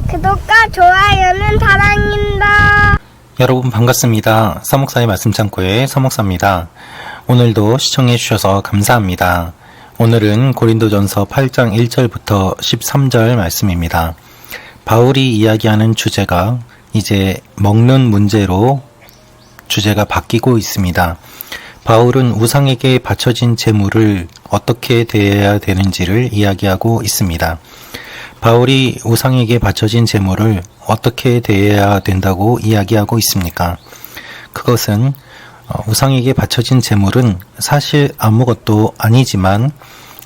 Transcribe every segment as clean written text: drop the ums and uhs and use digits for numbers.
구독과 좋아요는 사랑입니다. 여러분 반갑습니다. 서목사의 말씀 창고의 서목사입니다. 오늘도 시청해 주셔서 감사합니다. 오늘은 고린도전서 8장 1절부터 13절 말씀입니다. 바울이 이야기하는 주제가 이제 먹는 문제로 주제가 바뀌고 있습니다. 바울은 우상에게 바쳐진 제물을 어떻게 대해야 되는지를 이야기하고 있습니다. 바울이 우상에게 바쳐진 제물을 어떻게 대해야 된다고 이야기하고 있습니까? 그것은 우상에게 바쳐진 제물은 사실 아무것도 아니지만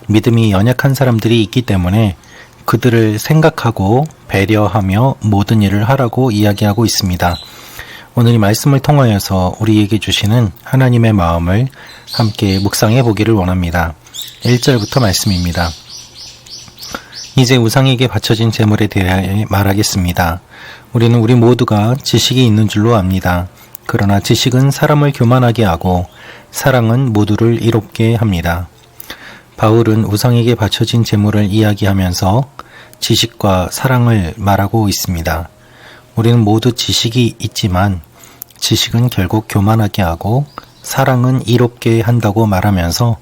믿음이 연약한 사람들이 있기 때문에 그들을 생각하고 배려하며 모든 일을 하라고 이야기하고 있습니다. 오늘 이 말씀을 통하여서 우리에게 주시는 하나님의 마음을 함께 묵상해 보기를 원합니다. 1절부터 말씀입니다. 이제 우상에게 바쳐진 제물에 대해 말하겠습니다. 우리는 우리 모두가 지식이 있는 줄로 압니다. 그러나 지식은 사람을 교만하게 하고 사랑은 모두를 이롭게 합니다. 바울은 우상에게 바쳐진 제물을 이야기하면서 지식과 사랑을 말하고 있습니다. 우리는 모두 지식이 있지만 지식은 결국 교만하게 하고 사랑은 이롭게 한다고 말하면서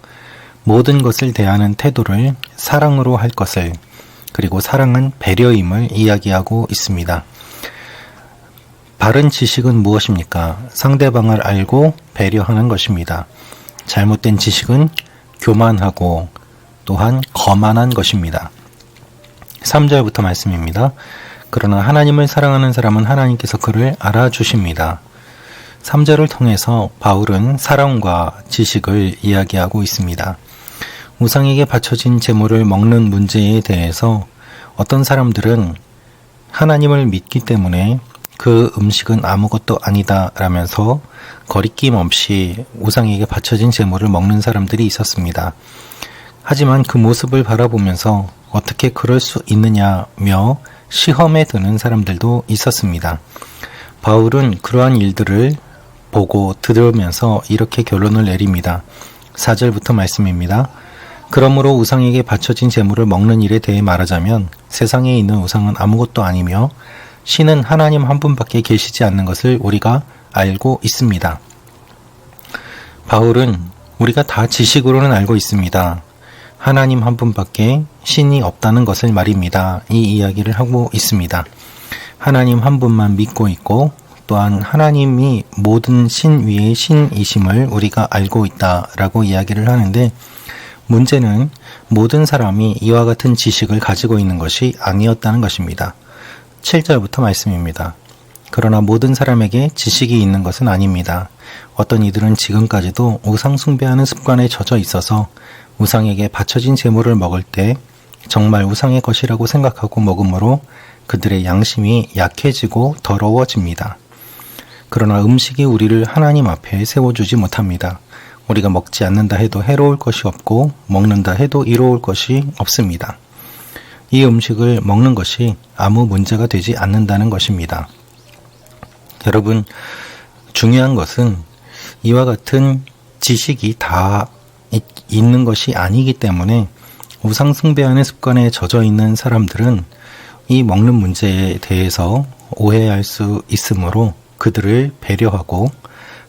모든 것을 대하는 태도를 사랑으로 할 것을, 그리고 사랑은 배려임을 이야기하고 있습니다. 바른 지식은 무엇입니까? 상대방을 알고 배려하는 것입니다. 잘못된 지식은 교만하고 또한 거만한 것입니다. 3절부터 말씀입니다. 그러나 하나님을 사랑하는 사람은 하나님께서 그를 알아주십니다. 3절을 통해서 바울은 사랑과 지식을 이야기하고 있습니다. 우상에게 바쳐진 제물을 먹는 문제에 대해서 어떤 사람들은 하나님을 믿기 때문에 그 음식은 아무것도 아니다 라면서 거리낌 없이 우상에게 바쳐진 제물을 먹는 사람들이 있었습니다. 하지만 그 모습을 바라보면서 어떻게 그럴 수 있느냐며 시험에 드는 사람들도 있었습니다. 바울은 그러한 일들을 보고 들으면서 이렇게 결론을 내립니다. 4절부터 말씀입니다. 그러므로 우상에게 바쳐진 제물을 먹는 일에 대해 말하자면 세상에 있는 우상은 아무것도 아니며 신은 하나님 한 분밖에 계시지 않는 것을 우리가 알고 있습니다. 바울은 우리가 다 지식으로는 알고 있습니다. 하나님 한 분밖에 신이 없다는 것을 말입니다. 이 이야기를 하고 있습니다. 하나님 한 분만 믿고 있고 또한 하나님이 모든 신 위의 신이심을 우리가 알고 있다라고 이야기를 하는데, 문제는 모든 사람이 이와 같은 지식을 가지고 있는 것이 아니었다는 것입니다. 7절부터 말씀입니다. 그러나 모든 사람에게 지식이 있는 것은 아닙니다. 어떤 이들은 지금까지도 우상 숭배하는 습관에 젖어 있어서 우상에게 바쳐진 제물을 먹을 때 정말 우상의 것이라고 생각하고 먹으므로 그들의 양심이 약해지고 더러워집니다. 그러나 음식이 우리를 하나님 앞에 세워주지 못합니다. 우리가 먹지 않는다 해도 해로울 것이 없고 먹는다 해도 이로울 것이 없습니다. 이 음식을 먹는 것이 아무 문제가 되지 않는다는 것입니다. 여러분, 중요한 것은 이와 같은 지식이 다 있는 것이 아니기 때문에 우상 숭배하는 습관에 젖어 있는 사람들은 이 먹는 문제에 대해서 오해할 수 있으므로 그들을 배려하고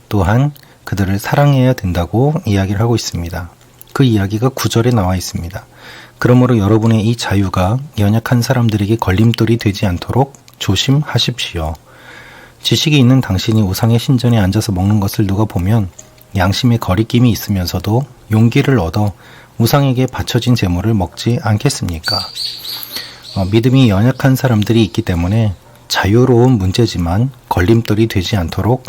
또한 그들을 사랑해야 된다고 이야기를 하고 있습니다. 그 이야기가 9절에 나와 있습니다. 그러므로 여러분의 이 자유가 연약한 사람들에게 걸림돌이 되지 않도록 조심하십시오. 지식이 있는 당신이 우상의 신전에 앉아서 먹는 것을 누가 보면 양심에 거리낌이 있으면서도 용기를 얻어 우상에게 바쳐진 제물을 먹지 않겠습니까? 믿음이 연약한 사람들이 있기 때문에 자유로운 문제지만 걸림돌이 되지 않도록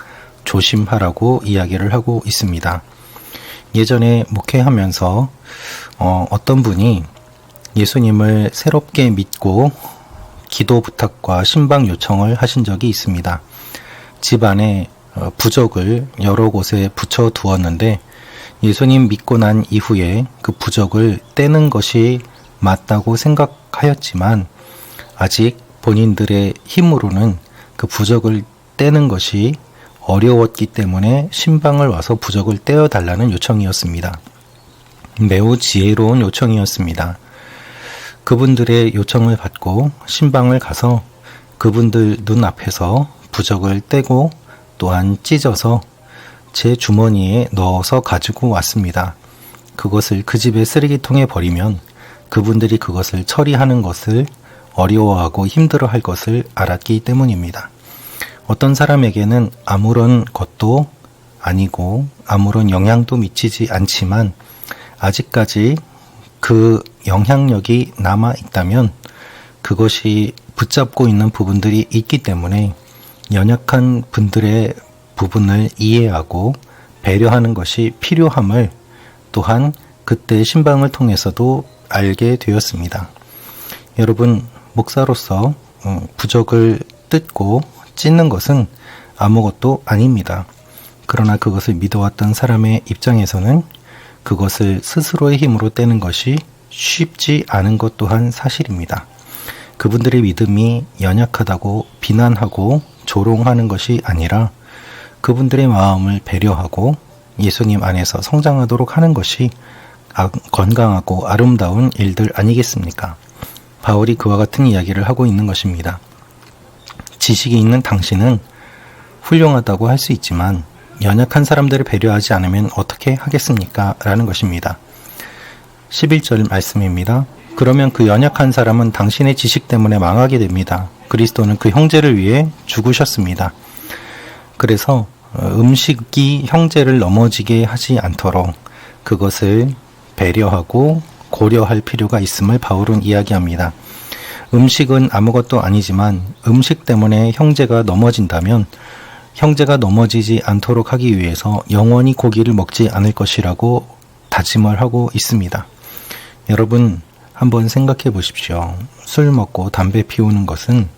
조심하라고 이야기를 하고 있습니다. 예전에 목회하면서 어떤 분이 예수님을 새롭게 믿고 기도 부탁과 신방 요청을 하신 적이 있습니다. 집안에 부적을 여러 곳에 붙여 두었는데 예수님 믿고 난 이후에 그 부적을 떼는 것이 맞다고 생각하였지만 아직 본인들의 힘으로는 그 부적을 떼는 것이 어려웠기 때문에 신방을 와서 부적을 떼어달라는 요청이었습니다. 매우 지혜로운 요청이었습니다. 그분들의 요청을 받고 신방을 가서 그분들 눈앞에서 부적을 떼고 또한 찢어서 제 주머니에 넣어서 가지고 왔습니다. 그것을 그 집의 쓰레기통에 버리면 그분들이 그것을 처리하는 것을 어려워하고 힘들어할 것을 알았기 때문입니다. 어떤 사람에게는 아무런 것도 아니고 아무런 영향도 미치지 않지만 아직까지 그 영향력이 남아 있다면 그것이 붙잡고 있는 부분들이 있기 때문에 연약한 분들의 부분을 이해하고 배려하는 것이 필요함을 또한 그때 신방을 통해서도 알게 되었습니다. 여러분, 목사로서 부적을 뜯고 찢는 것은 아무것도 아닙니다. 그러나 그것을 믿어왔던 사람의 입장에서는 그것을 스스로의 힘으로 떼는 것이 쉽지 않은 것 또한 사실입니다. 그분들의 믿음이 연약하다고 비난하고 조롱하는 것이 아니라 그분들의 마음을 배려하고 예수님 안에서 성장하도록 하는 것이 건강하고 아름다운 일들 아니겠습니까? 바울이 그와 같은 이야기를 하고 있는 것입니다. 지식이 있는 당신은 훌륭하다고 할 수 있지만 연약한 사람들을 배려하지 않으면 어떻게 하겠습니까? 라는 것입니다. 11절 말씀입니다. 그러면 그 연약한 사람은 당신의 지식 때문에 망하게 됩니다. 그리스도는 그 형제를 위해 죽으셨습니다. 그래서 음식이 형제를 넘어지게 하지 않도록 그것을 배려하고 고려할 필요가 있음을 바울은 이야기합니다. 음식은 아무것도 아니지만 음식 때문에 형제가 넘어진다면 형제가 넘어지지 않도록 하기 위해서 영원히 고기를 먹지 않을 것이라고 다짐을 하고 있습니다. 여러분, 한번 생각해 보십시오. 술 먹고 담배 피우는 것은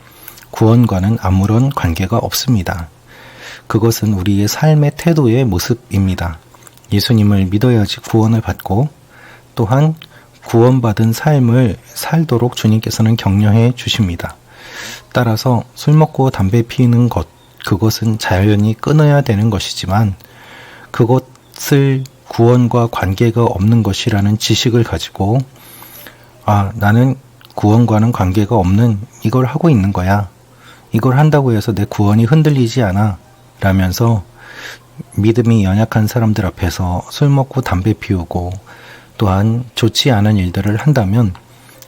구원과는 아무런 관계가 없습니다. 그것은 우리의 삶의 태도의 모습입니다. 예수님을 믿어야지 구원을 받고 또한 구원받은 삶을 살도록 주님께서는 격려해 주십니다. 따라서 술 먹고 담배 피우는 것, 그것은 자연히 끊어야 되는 것이지만 그것을 구원과 관계가 없는 것이라는 지식을 가지고 나는 구원과는 관계가 없는 이걸 하고 있는 거야. 이걸 한다고 해서 내 구원이 흔들리지 않아. 라면서 믿음이 연약한 사람들 앞에서 술 먹고 담배 피우고 또한 좋지 않은 일들을 한다면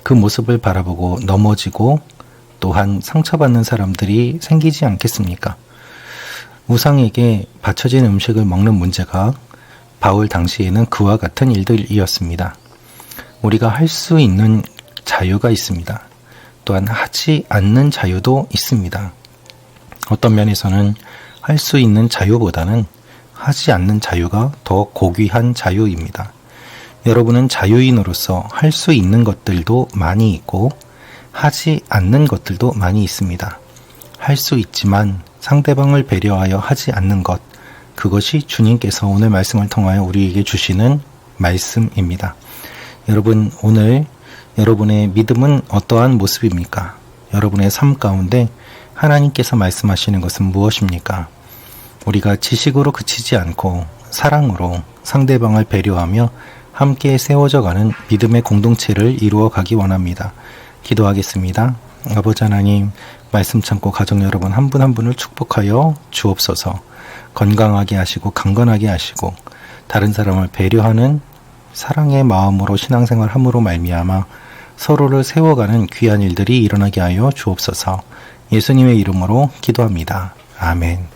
그 모습을 바라보고 넘어지고 또한 상처받는 사람들이 생기지 않겠습니까? 우상에게 바쳐진 음식을 먹는 문제가 바울 당시에는 그와 같은 일들이었습니다. 우리가 할 수 있는 자유가 있습니다. 또한 하지 않는 자유도 있습니다. 어떤 면에서는 할 수 있는 자유보다는 하지 않는 자유가 더 고귀한 자유입니다. 여러분은 자유인으로서 할 수 있는 것들도 많이 있고 하지 않는 것들도 많이 있습니다. 할 수 있지만 상대방을 배려하여 하지 않는 것, 그것이 주님께서 오늘 말씀을 통하여 우리에게 주시는 말씀입니다. 여러분, 오늘 여러분의 믿음은 어떠한 모습입니까? 여러분의 삶 가운데 하나님께서 말씀하시는 것은 무엇입니까? 우리가 지식으로 그치지 않고 사랑으로 상대방을 배려하며 함께 세워져가는 믿음의 공동체를 이루어 가기 원합니다. 기도하겠습니다. 아버지 하나님, 말씀 참고 가정 여러분 한 분 한 분을 축복하여 주옵소서. 건강하게 하시고 강건하게 하시고 다른 사람을 배려하는 사랑의 마음으로 신앙생활 함으로 말미암아 서로를 세워가는 귀한 일들이 일어나게 하여 주옵소서. 예수님의 이름으로 기도합니다. 아멘.